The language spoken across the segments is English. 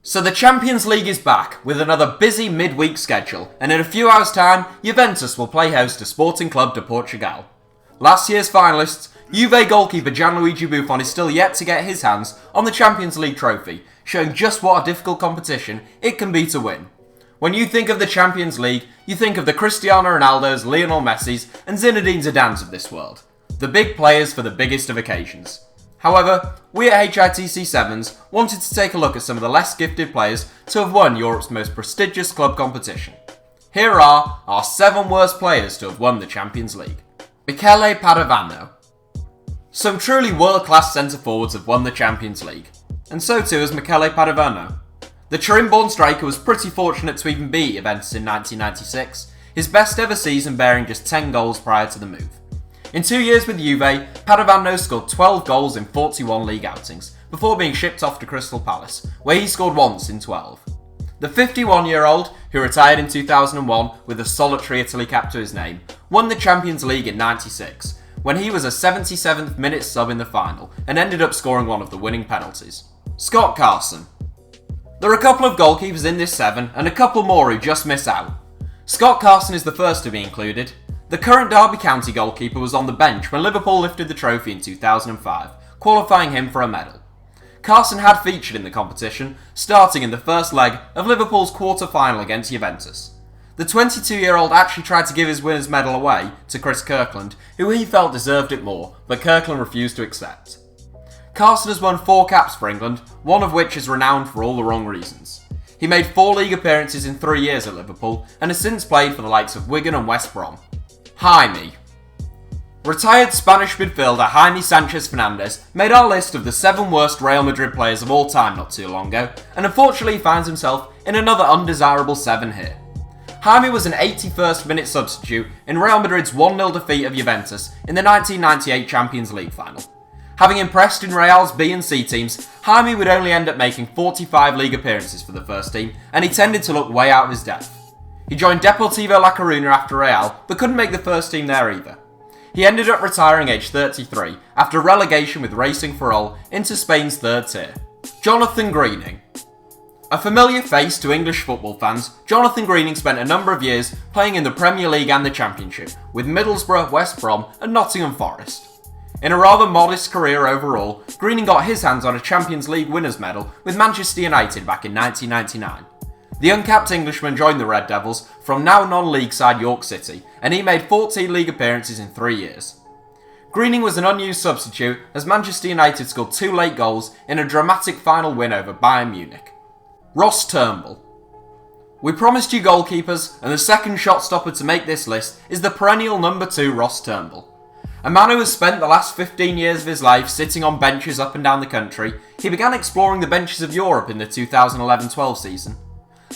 So the Champions League is back with another busy midweek schedule, and in a few hours' time, Juventus will play host to Sporting Club de Portugal. Last year's finalists, Juve goalkeeper Gianluigi Buffon is still yet to get his hands on the Champions League trophy, showing just what a difficult competition it can be to win. When you think of the Champions League, you think of the Cristiano Ronaldos, Lionel Messis, and Zinedine Zidanes of this world. The big players for the biggest of occasions. However, we at HITC Sevens wanted to take a look at some of the less gifted players to have won Europe's most prestigious club competition. Here are our 7 worst players to have won the Champions League. Michele Padovano. Some truly world-class centre-forwards have won the Champions League, and so too has Michele Padovano. The Turin-born striker was pretty fortunate to even beat Juventus in 1996, his best ever season bearing just 10 goals prior to the move. In 2 years with Juve, Padovano scored 12 goals in 41 league outings, before being shipped off to Crystal Palace, where he scored once in 12. The 51-year-old, who retired in 2001 with a solitary Italy cap to his name, won the Champions League in 96, when he was a 77th minute sub in the final, and ended up scoring one of the winning penalties. Scott Carson. There are a couple of goalkeepers in this 7, and a couple more who just miss out. Scott Carson is the first to be included. The current Derby County goalkeeper was on the bench when Liverpool lifted the trophy in 2005, qualifying him for a medal. Carson had featured in the competition, starting in the first leg of Liverpool's quarter-final against Juventus. The 22-year-old actually tried to give his winner's medal away to Chris Kirkland, who he felt deserved it more, but Kirkland refused to accept. Carson has won 4 caps for England, one of which is renowned for all the wrong reasons. He made 4 league appearances in 3 years at Liverpool, and has since played for the likes of Wigan and West Brom. Jaime. Retired Spanish midfielder Jaime Sanchez made our list of the 7 worst Real Madrid players of all time not too long ago, and unfortunately finds himself in another undesirable 7 here. Jaime was an 81st minute substitute in Real Madrid's 1-0 defeat of Juventus in the 1998 Champions League final. Having impressed in Real's B and C teams, Jaime would only end up making 45 league appearances for the first team, and he tended to look way out of his depth. He joined Deportivo La Coruña after Real, but couldn't make the first team there either. He ended up retiring aged 33 after relegation with Racing Ferrol into Spain's 3rd tier. Jonathan Greening. A familiar face to English football fans, Jonathan Greening spent a number of years playing in the Premier League and the Championship, with Middlesbrough, West Brom and Nottingham Forest. In a rather modest career overall, Greening got his hands on a Champions League winners' medal with Manchester United back in 1999. The uncapped Englishman joined the Red Devils from now non-league side York City, and he made 14 league appearances in 3 years. Greening was an unused substitute as Manchester United scored 2 late goals in a dramatic final win over Bayern Munich. Ross Turnbull. We promised you goalkeepers, and the second shot stopper to make this list is the perennial number 2 Ross Turnbull. A man who has spent the last 15 years of his life sitting on benches up and down the country, he began exploring the benches of Europe in the 2011-12 season.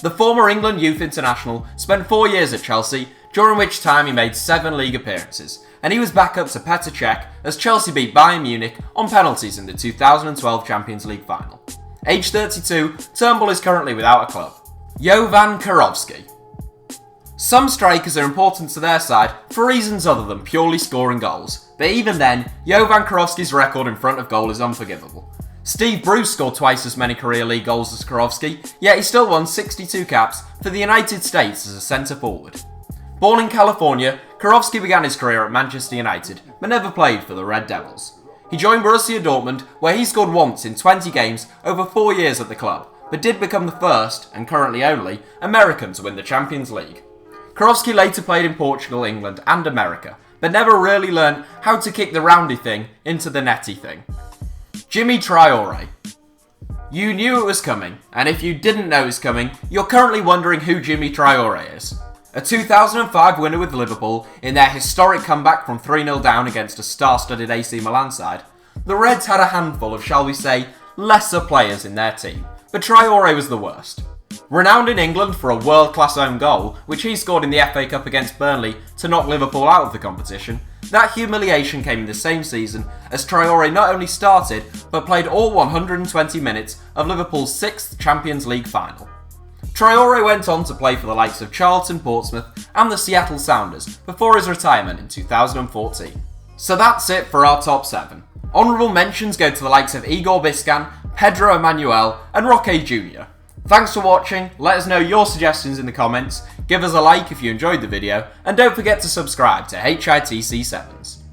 The former England youth international spent 4 years at Chelsea, during which time he made 7 league appearances, and he was back up to Petr Cech as Chelsea beat Bayern Munich on penalties in the 2012 Champions League final. Aged 32, Turnbull is currently without a club. Jovan Kirovski. Some strikers are important to their side for reasons other than purely scoring goals, but even then, Jovan Kirovski's record in front of goal is unforgivable. Steve Bruce scored twice as many career league goals as Kirovski, yet he still won 62 caps for the United States as a centre-forward. Born in California, Kirovski began his career at Manchester United, but never played for the Red Devils. He joined Borussia Dortmund, where he scored once in 20 games over 4 years at the club, but did become the first, and currently only, American to win the Champions League. Kirovski later played in Portugal, England and America, but never really learned how to kick the roundy thing into the netty thing. Djimi Traore. You knew it was coming, and if you didn't know it was coming, you're currently wondering who Djimi Traore is. A 2005 winner with Liverpool in their historic comeback from 3-0 down against a star-studded AC Milan side, the Reds had a handful of, shall we say, lesser players in their team, but Traore was the worst. Renowned in England for a world-class own goal, which he scored in the FA Cup against Burnley to knock Liverpool out of the competition, that humiliation came in the same season as Traore not only started, but played all 120 minutes of Liverpool's 6th Champions League final. Traore went on to play for the likes of Charlton, Portsmouth and the Seattle Sounders before his retirement in 2014. So that's it for our top 7. Honourable mentions go to the likes of Igor Biscan, Pedro Emanuel and Roque Jr. Thanks for watching, let us know your suggestions in the comments, give us a like if you enjoyed the video, and don't forget to subscribe to HITC Sevens.